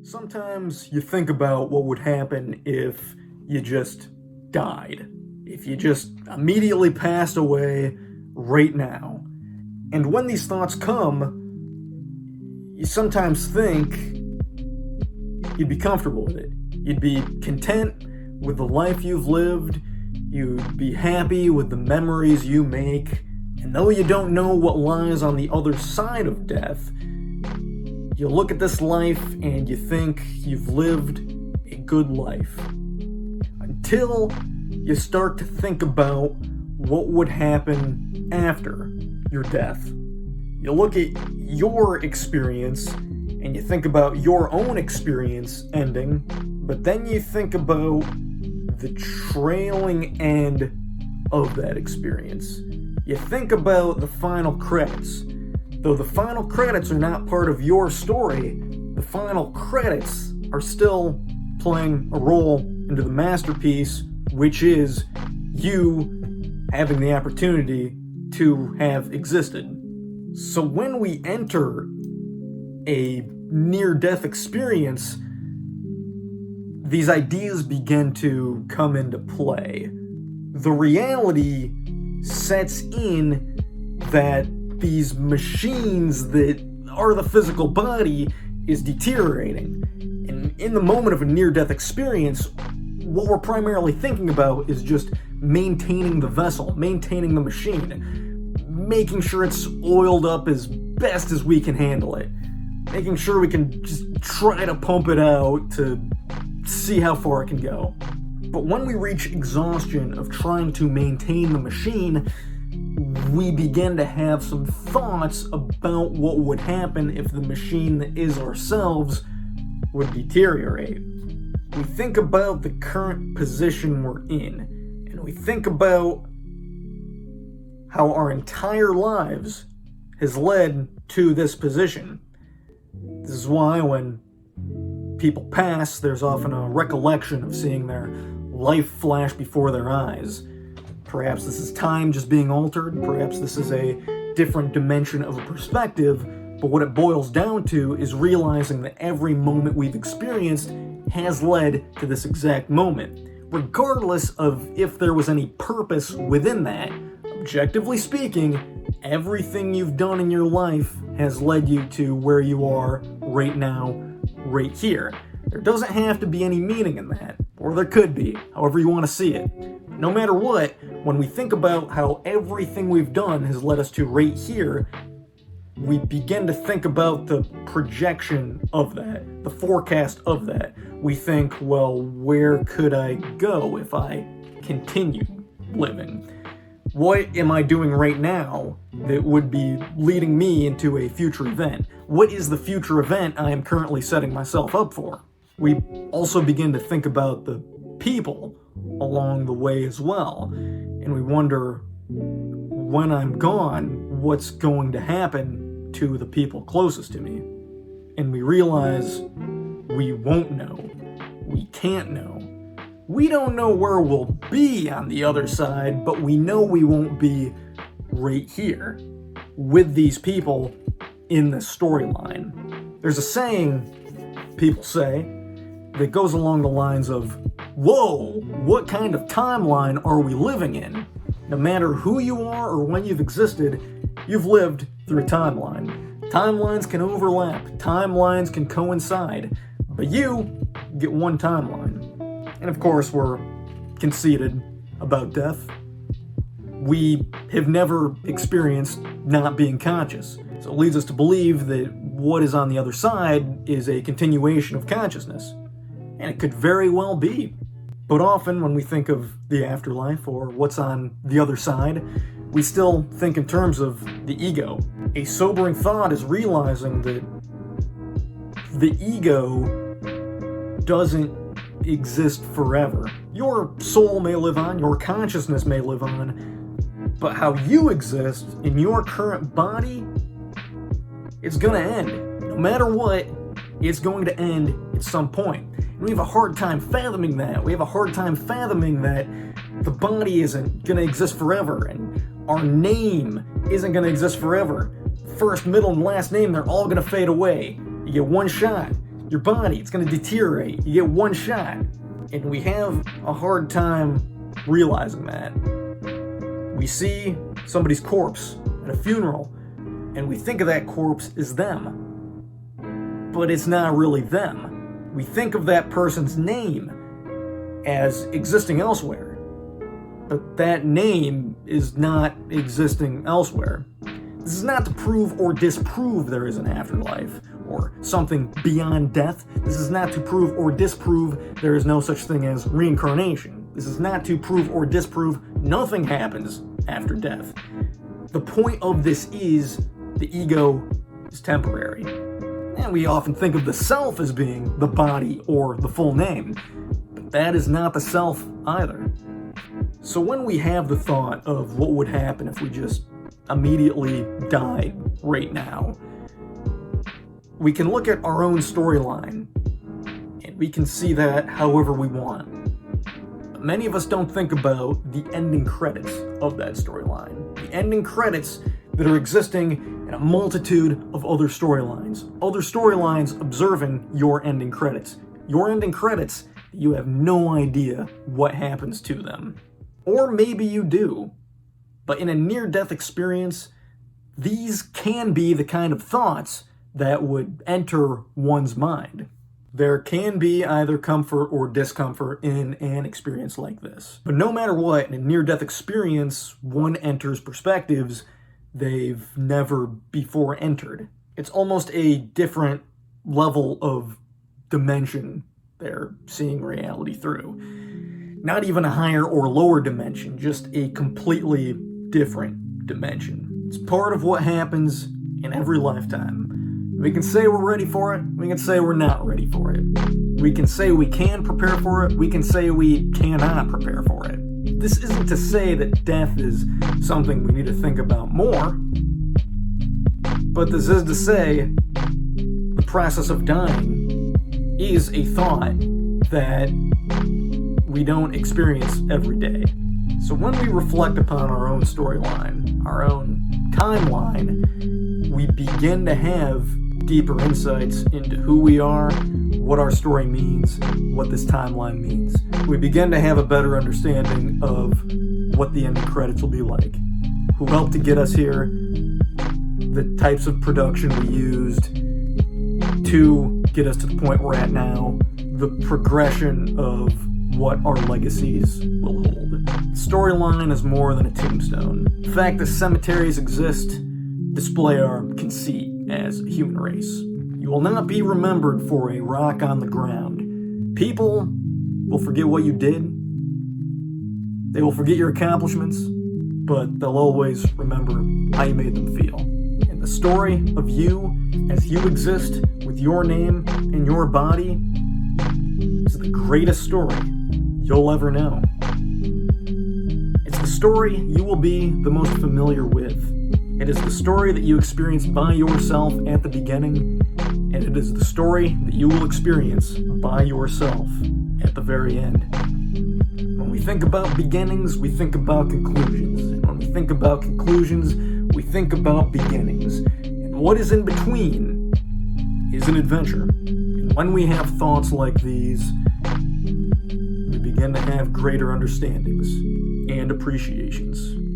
Sometimes you think about what would happen if you just died, if you just immediately passed away right now. And when these thoughts come, you sometimes think you'd be comfortable with it. You'd be content with the life you've lived. You'd be happy with the memories you make. And though you don't know what lies on the other side of death, you look at this life and you think you've lived a good life. Until you start to think about what would happen after your death. You look at your experience and you think about your own experience ending, but then you think about the trailing end of that experience. You think about the final credits. Though the final credits are not part of your story, the final credits are still playing a role into the masterpiece, which is you having the opportunity to have existed. So when we enter a near-death experience, these ideas begin to come into play. The reality sets in that these machines that are the physical body is deteriorating. And in the moment of a near-death experience, what we're primarily thinking about is just maintaining the vessel, maintaining the machine, making sure it's oiled up as best as we can handle it, making sure we can just try to pump it out to see how far it can go. But when we reach exhaustion of trying to maintain the machine, we begin to have some thoughts about what would happen if the machine that is ourselves would deteriorate. We think about the current position we're in, and we think about how our entire lives has led to this position. This is why when people pass, there's often a recollection of seeing their life flash before their eyes. Perhaps this is time just being altered, perhaps this is a different dimension of a perspective, but what it boils down to is realizing that every moment we've experienced has led to this exact moment. Regardless of if there was any purpose within that, objectively speaking, everything you've done in your life has led you to where you are right now, right here. There doesn't have to be any meaning in that, or there could be, however you want to see it. No matter what, when we think about how everything we've done has led us to right here, we begin to think about the projection of that, the forecast of that. We think, well, where could I go if I continue living? What am I doing right now that would be leading me into a future event? What is the future event I am currently setting myself up for? We also begin to think about the people along the way as well, and we wonder, when I'm gone, what's going to happen to the people closest to me? And we realize we won't know, we can't know. We don't know where we'll be on the other side, but we know we won't be right here with these people in this storyline. There's a saying people say that goes along the lines of, whoa, what kind of timeline are we living in? No matter who you are or when you've existed, you've lived through a timeline. Timelines can overlap, timelines can coincide, but you get one timeline. And of course, we're conceited about death. We have never experienced not being conscious. So it leads us to believe that what is on the other side is a continuation of consciousness. And it could very well be. But often when we think of the afterlife or what's on the other side, we still think in terms of the ego. A sobering thought is realizing that the ego doesn't exist forever. Your soul may live on, your consciousness may live on, but how you exist in your current body, it's gonna end. No matter what, it's going to end at some point. And we have a hard time fathoming that. We have a hard time fathoming that the body isn't going to exist forever, and our name isn't going to exist forever. First, middle, and last name, they're all going to fade away. You get one shot. Your body, it's going to deteriorate. You get one shot. And we have a hard time realizing that. We see somebody's corpse at a funeral, and we think of that corpse as them. But it's not really them. We think of that person's name as existing elsewhere. But that name is not existing elsewhere. This is not to prove or disprove there is an afterlife or something beyond death. This is not to prove or disprove there is no such thing as reincarnation. This is not to prove or disprove nothing happens after death. The point of this is the ego is temporary. And we often think of the self as being the body or the full name, but that is not the self either. So when we have the thought of what would happen if we just immediately died right now, we can look at our own storyline, and we can see that however we want. Many of us don't think about the ending credits of that storyline. The ending credits that are existing in a multitude of other storylines observing your ending credits. Your ending credits, you have no idea what happens to them. Or maybe you do. But in a near-death experience, these can be the kind of thoughts that would enter one's mind. There can be either comfort or discomfort in an experience like this. But no matter what, in a near-death experience, one enters perspectives they've never before entered. It's almost a different level of dimension they're seeing reality through. Not even a higher or lower dimension, just a completely different dimension. It's part of what happens in every lifetime. We can say we're ready for it, we can say we're not ready for it. We can say we can prepare for it, we can say we cannot prepare for it. This isn't to say that death is something we need to think about more, but this is to say the process of dying is a thought that we don't experience every day. So when we reflect upon our own storyline, our own timeline, we begin to have deeper insights into who we are, what our story means, what this timeline means. We begin to have a better understanding of what the ending credits will be like, who helped to get us here, the types of production we used to get us to the point we're at now, the progression of what our legacies will hold. Storyline is more than a tombstone. The fact that cemeteries exist display our conceit as a human race. You will not be remembered for a rock on the ground. People will forget what you did. They will forget your accomplishments, but they'll always remember how you made them feel. And the story of you as you exist with your name and your body is the greatest story you'll ever know. It's the story you will be the most familiar with. It is the story that you experienced by yourself at the beginning, and it is the story that you will experience by yourself at the very end. When we think about beginnings, we think about conclusions. And when we think about conclusions, we think about beginnings. And what is in between is an adventure. And when we have thoughts like these, we begin to have greater understandings and appreciations.